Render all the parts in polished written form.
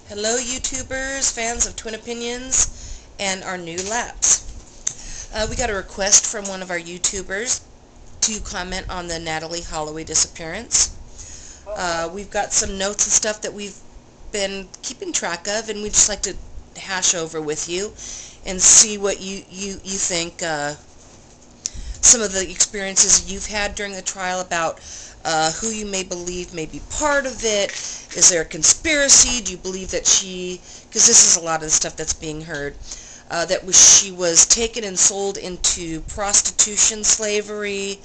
Hello YouTubers, fans of Twin Opinions, and our new laps. We got a request from one of our YouTubers to comment on the Natalie Holloway disappearance. We've got some notes and stuff that we've been keeping track of, and we'd just like to hash over with you and see what you think, some of the experiences you've had during the trial about who you may believe may be part of it. Is there a conspiracy? Do you believe that she, because this is a lot of the stuff that's being heard, that she was taken and sold into prostitution, slavery,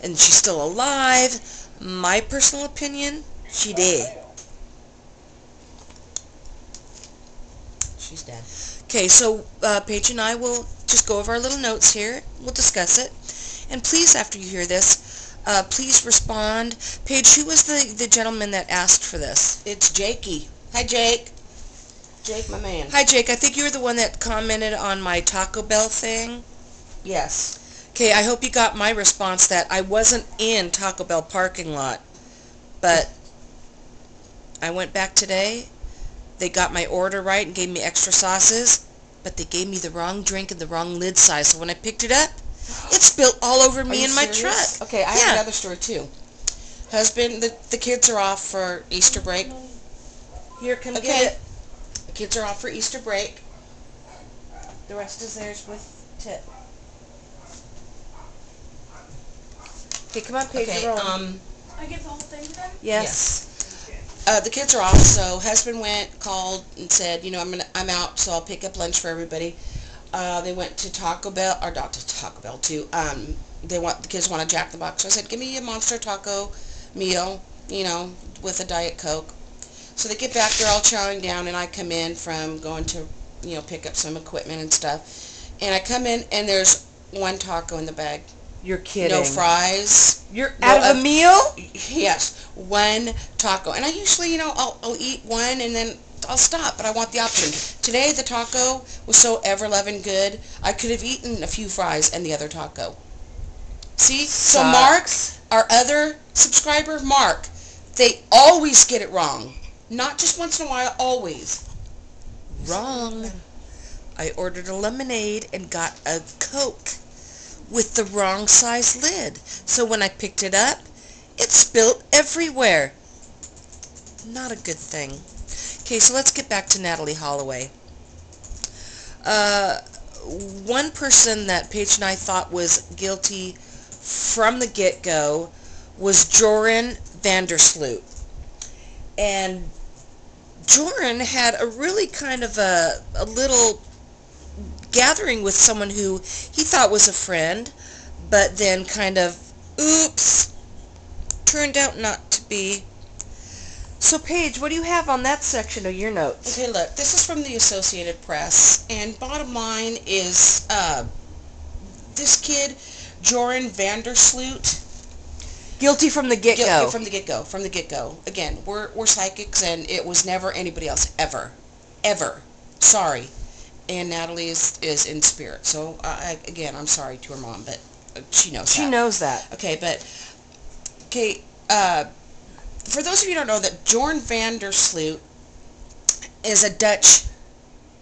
and she's still alive? My personal opinion, she did. She's dead. Okay, so Paige and I will just go over our little notes here. We'll discuss it. And please, after you hear this, please respond. Paige, who was the gentleman that asked for this? It's Jakey. Hi, Jake. Jake, my man. Hi, Jake. I think you were the one that commented on my Taco Bell thing. Yes. Okay, I hope you got my response that I wasn't in Taco Bell parking lot, but I went back today. They got my order right and gave me extra sauces, but they gave me the wrong drink and the wrong lid size. So when I picked it up, it spilled all over me in my truck. Okay, I have another story too. Husband, the kids are off for Easter break. Here, come get it. The kids are off for Easter break. The rest is theirs with tip. Okay, come on, Paige. Okay, I get the whole thing then? Yes. The kids are off, so husband called and said, you know, I'm out, so I'll pick up lunch for everybody. They went to Taco Bell, or not to Taco Bell, too. The kids want a Jack in the Box. So I said, give me a monster taco meal, you know, with a Diet Coke. So they get back, they're all chowing down, and I come in from going to, you know, pick up some equipment and stuff. And I come in, and there's one taco in the bag. You're kidding. No fries. You're out of a meal? Yes, one taco. And I usually, you know, I'll eat one and then I'll stop, but I want the option. Today the taco was so ever-loving good, I could have eaten a few fries and the other taco. See? So Mark, our other subscriber, Mark, they always get it wrong. Not just once in a while, always. Wrong. I ordered a lemonade and got a Coke with the wrong size lid. So when I picked it up, it spilled everywhere. Not a good thing. Okay, so let's get back to Natalie Holloway. One person that Paige and I thought was guilty from the get-go was Joran Sloot. And Joran had a really kind of a little gathering with someone who he thought was a friend, but then kind of, oops, turned out not to be. So, Paige, what do you have on that section of your notes? Okay, look, this is from the Associated Press, and bottom line is, this kid, Joran Sloot, guilty from the get-go. From the get-go. Again, we're psychics, and it was never anybody else, ever. Sorry. And Natalie is in spirit, so, again, I'm sorry to her mom, but she knows that. She knows that. Okay, but, okay, for those of you who don't know, that Joran Sloot is a Dutch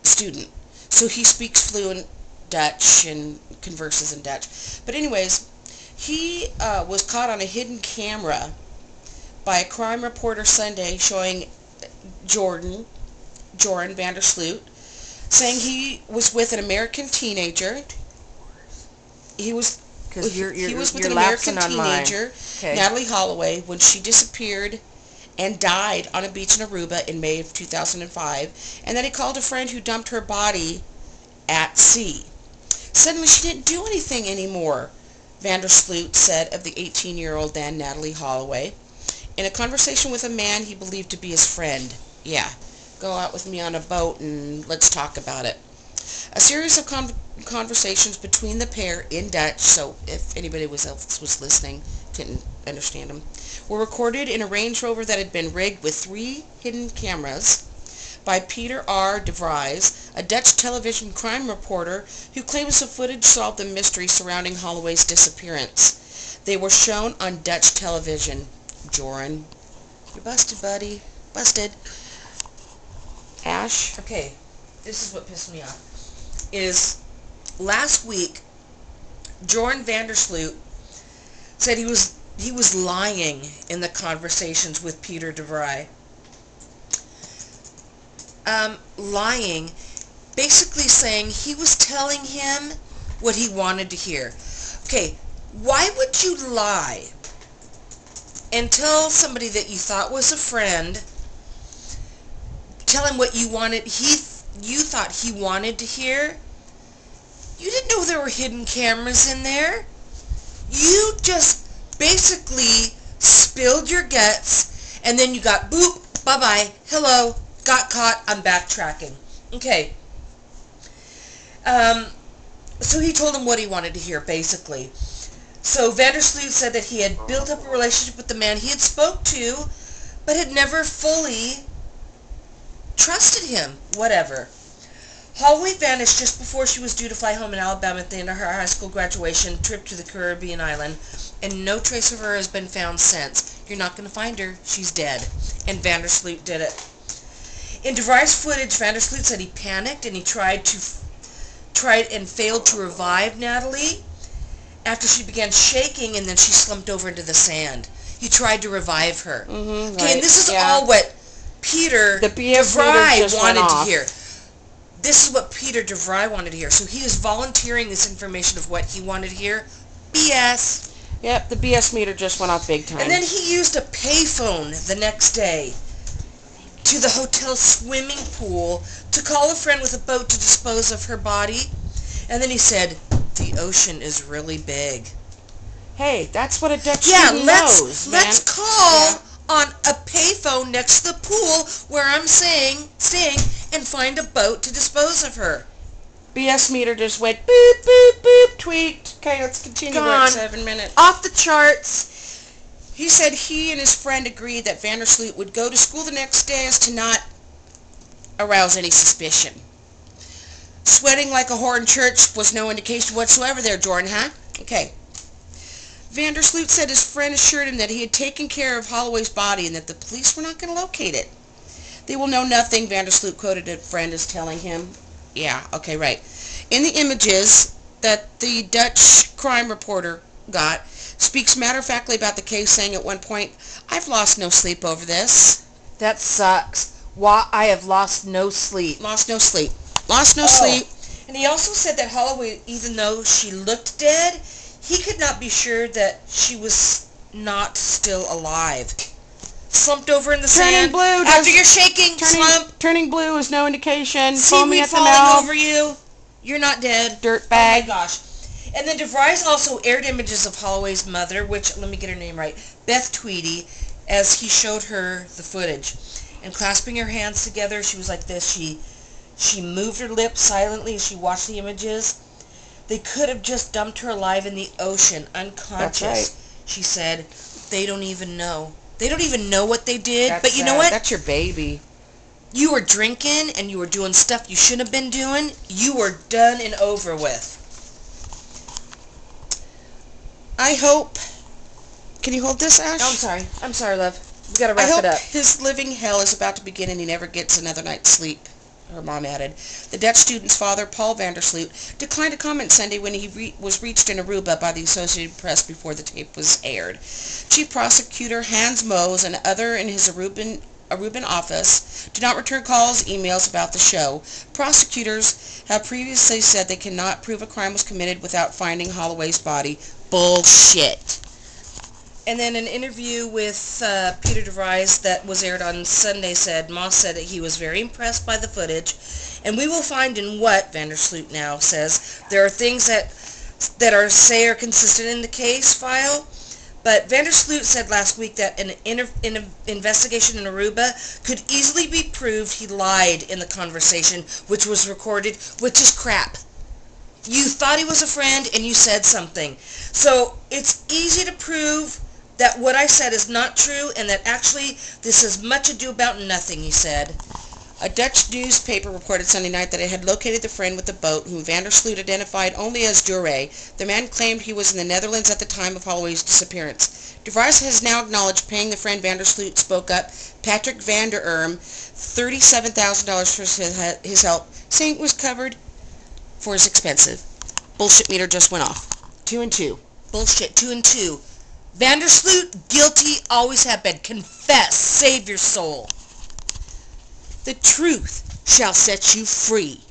student. So he speaks fluent Dutch and converses in Dutch. But anyways, he was caught on a hidden camera by a crime reporter Sunday showing Joran Sloot saying he was with an American teenager. He was with an American teenager, Natalie Holloway, when she disappeared and died on a beach in Aruba in May of 2005, and then he called a friend who dumped her body at sea. Suddenly she didn't do anything anymore, Sloot said of the 18-year-old then Natalie Holloway, in a conversation with a man he believed to be his friend. Yeah, go out with me on a boat and let's talk about it. A series of conversations between the pair in Dutch, so if anybody else was listening, couldn't understand them, were recorded in a Range Rover that had been rigged with 3 hidden cameras by Peter R. de Vries, a Dutch television crime reporter who claims the footage solved the mystery surrounding Holloway's disappearance. They were shown on Dutch television. Joran, you're busted, buddy. Busted. Ash? Okay, this is what pissed me off. Is last week, Joran Sloot said he was lying in the conversations with Peter DeVry. Lying, basically saying he was telling him what he wanted to hear. Okay, why would you lie and tell somebody that you thought was a friend, tell him what you wanted, you thought he wanted to hear? You didn't know there were hidden cameras in there. You just basically spilled your guts, and then you got boop, bye-bye, hello, got caught, I'm backtracking. Okay. So he told him what he wanted to hear, basically. So Sloot said that he had built up a relationship with the man he had spoke to, but had never fully trusted him. Whatever. Holloway vanished just before she was due to fly home in Alabama at the end of her high school graduation trip to the Caribbean island, and no trace of her has been found since. You're not going to find her. She's dead. And Sloot did it. In DeVry's footage, Sloot said he panicked and he tried and failed to revive Natalie after she began shaking, and then she slumped over into the sand. He tried to revive her. Mm-hmm, okay, and this is all what Peter DeVry wanted to hear. This is what Peter DeVry wanted to hear. So he is volunteering this information of what he wanted to hear. BS. Yep, the BS meter just went off big time. And then he used a payphone the next day to the hotel swimming pool to call a friend with a boat to dispose of her body. And then he said, the ocean is really big. Hey, that's what a Dutch student knows, man. Let's call on a payphone next to the pool where I'm staying and find a boat to dispose of her. BS meter just went boop, boop, boop, tweaked. Okay, let's continue. Gone. We're at 7 minutes. Off the charts. He said he and his friend agreed that Sloot would go to school the next day as to not arouse any suspicion. Sweating like a whore in church was no indication whatsoever there, Joran, huh? Okay. Sloot said his friend assured him that he had taken care of Holloway's body and that the police were not going to locate it. They will know nothing, Sloot quoted a friend as telling him. Yeah, okay, right. In the images that the Dutch crime reporter got, speaks matter-of-factly about the case, saying at one point, I've lost no sleep over this. That sucks. Why? I have lost no sleep. Lost no sleep. Lost no sleep. And he also said that Holloway, even though she looked dead, he could not be sure that she was not still alive. Slumped over in the sand. Blue. After you're shaking, slump. Turning blue is no indication. Seaweed falling over you. You're not dead. Dirt bag. Oh my gosh. And then DeVry's also aired images of Holloway's mother, which, let me get her name right, Beth Tweedy, as he showed her the footage. And clasping her hands together, she was like this. She moved her lips silently as she watched the images. They could have just dumped her alive in the ocean, unconscious. That's right. She said, they don't even know. They don't even know what they did. But you know what? That's your baby. You were drinking and you were doing stuff you shouldn't have been doing. You were done and over with. I hope... Can you hold this, Ash? Oh, I'm sorry. I'm sorry, love. We gotta wrap it up. I hope his living hell is about to begin and he never gets another night's sleep, her mom added. The Dutch student's father, Paul Sloot, declined to comment Sunday when he was reached in Aruba by the Associated Press before the tape was aired. Chief Prosecutor Hans Moes and other in his Aruban office do not return calls, emails about the show. Prosecutors have previously said they cannot prove a crime was committed without finding Holloway's body. Bullshit. And then an interview with Peter DeVry that was aired on Sunday said, Moss said that he was very impressed by the footage, and we will find in what, Sloot now says, there are things that are consistent in the case file, but Sloot said last week that an investigation in Aruba could easily be proved he lied in the conversation, which was recorded, which is crap. You thought he was a friend, and you said something. So it's easy to prove that what I said is not true, and that actually this is much ado about nothing, he said. A Dutch newspaper reported Sunday night that it had located the friend with the boat, whom Sloot identified only as Joran. The man claimed he was in the Netherlands at the time of Holloway's disappearance. DeVries has now acknowledged paying the friend Vandersloot spoke up, Patrick Vander Erm, $37,000 for his help, saying it was covered for his expenses. Bullshit meter just went off. 2 and 2. Bullshit. 2 and 2. Vandersloot, guilty, always have been. Confess. Save your soul. The truth shall set you free.